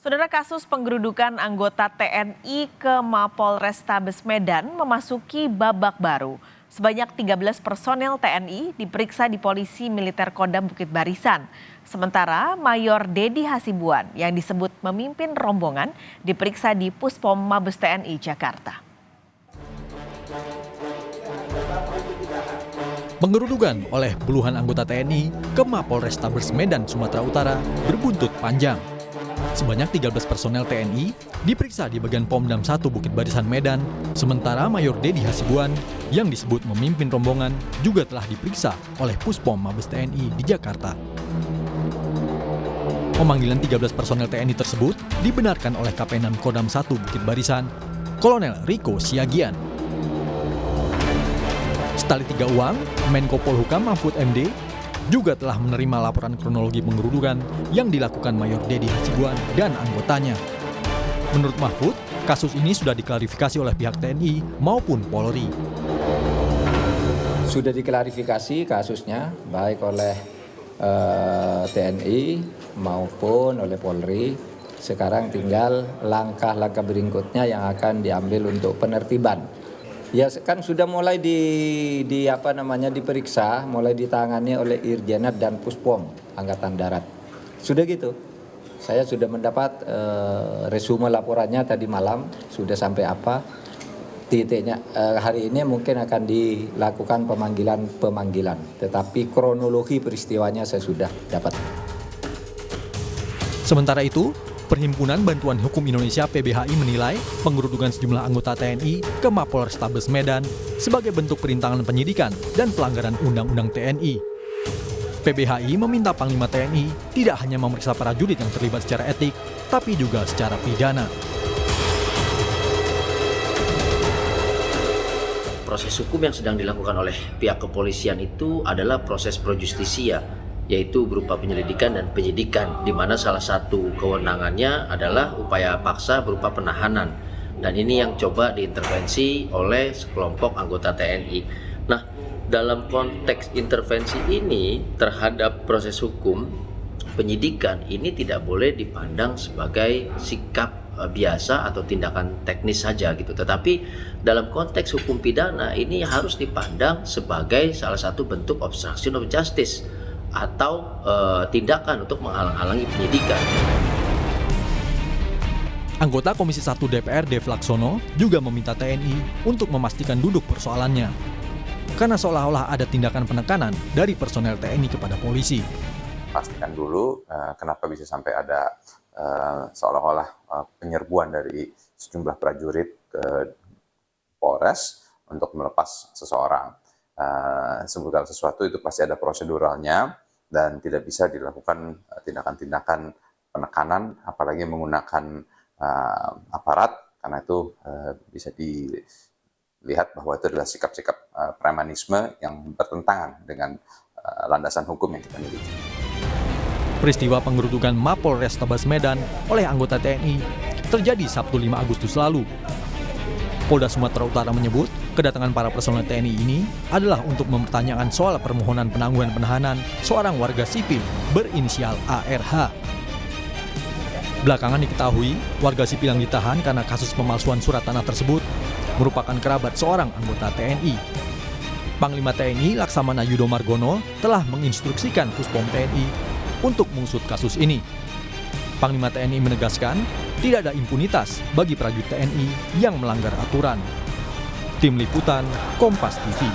Saudara, kasus penggerudukan anggota TNI ke Mapolrestabes Medan memasuki babak baru. Sebanyak 13 personel TNI diperiksa di Polisi Militer Kodam Bukit Barisan. Sementara Mayor Dedi Hasibuan yang disebut memimpin rombongan diperiksa di Puspom Mabes TNI Jakarta. Penggerudukan oleh puluhan anggota TNI ke Mapolrestabes Medan, Sumatera Utara berbuntut panjang. Sebanyak 13 personel TNI diperiksa di bagian Pomdam 1 Bukit Barisan Medan, sementara Mayor Dedi Hasibuan yang disebut memimpin rombongan juga telah diperiksa oleh Puspom Mabes TNI di Jakarta. Pemanggilan 13 personel TNI tersebut dibenarkan oleh Kapenan Kodam 1 Bukit Barisan, Kolonel Riko Siagian. Setali tiga uang, Menko Polhukam Mahfud MD juga telah menerima laporan kronologi penggerudukan yang dilakukan Mayor Dedi Hasibuan dan anggotanya. Menurut Mahfud, kasus ini sudah diklarifikasi oleh pihak TNI maupun Polri. Sudah diklarifikasi kasusnya baik oleh TNI maupun oleh Polri. Sekarang tinggal langkah-langkah berikutnya yang akan diambil untuk penertiban. Ya kan sudah mulai diperiksa, mulai ditangani oleh Irjenat dan Puspom Angkatan Darat. Sudah gitu. Saya sudah mendapat resume laporannya tadi malam, sudah sampai apa titiknya. Hari ini mungkin akan dilakukan pemanggilan, tetapi kronologi peristiwanya saya sudah dapat. Sementara itu, Perhimpunan Bantuan Hukum Indonesia (PBHI) menilai penggerudukan sejumlah anggota TNI ke Mapolrestabes Medan sebagai bentuk perintangan penyidikan dan pelanggaran Undang-Undang TNI. PBHI meminta Panglima TNI tidak hanya memeriksa prajurit yang terlibat secara etik, tapi juga secara pidana. Proses hukum yang sedang dilakukan oleh pihak kepolisian itu adalah proses pro justisia, yaitu berupa penyelidikan dan penyidikan, di mana salah satu kewenangannya adalah upaya paksa berupa penahanan. Dan ini yang coba diintervensi oleh sekelompok anggota TNI. Nah, dalam konteks intervensi ini terhadap proses hukum, penyidikan ini tidak boleh dipandang sebagai sikap biasa atau tindakan teknis saja gitu. Tetapi dalam konteks hukum pidana ini harus dipandang sebagai salah satu bentuk obstruction of justice atau tindakan untuk menghalang-halangi penyidikan. Anggota Komisi 1 DPR Dev Laksono juga meminta TNI untuk memastikan duduk persoalannya, karena seolah-olah ada tindakan penekanan dari personel TNI kepada polisi. Pastikan dulu kenapa bisa sampai ada seolah-olah penyerbuan dari sejumlah prajurit ke Polres untuk melepas seseorang. Segala sesuatu itu pasti ada proseduralnya dan tidak bisa dilakukan tindakan-tindakan penekanan, apalagi menggunakan aparat, karena itu bisa dilihat bahwa itu adalah sikap-sikap premanisme yang bertentangan dengan landasan hukum yang kita miliki. Peristiwa penggerudukan Mapolrestabes Medan oleh anggota TNI terjadi Sabtu 5 Agustus lalu. Polda Sumatera Utara menyebut kedatangan para personel TNI ini adalah untuk mempertanyakan soal permohonan penangguhan penahanan seorang warga sipil berinisial ARH. Belakangan diketahui warga sipil yang ditahan karena kasus pemalsuan surat tanah tersebut merupakan kerabat seorang anggota TNI. Panglima TNI Laksamana Yudo Margono telah menginstruksikan Puspom TNI untuk mengusut kasus ini. Panglima TNI menegaskan tidak ada impunitas bagi prajurit TNI yang melanggar aturan. Tim Liputan, Kompas TV.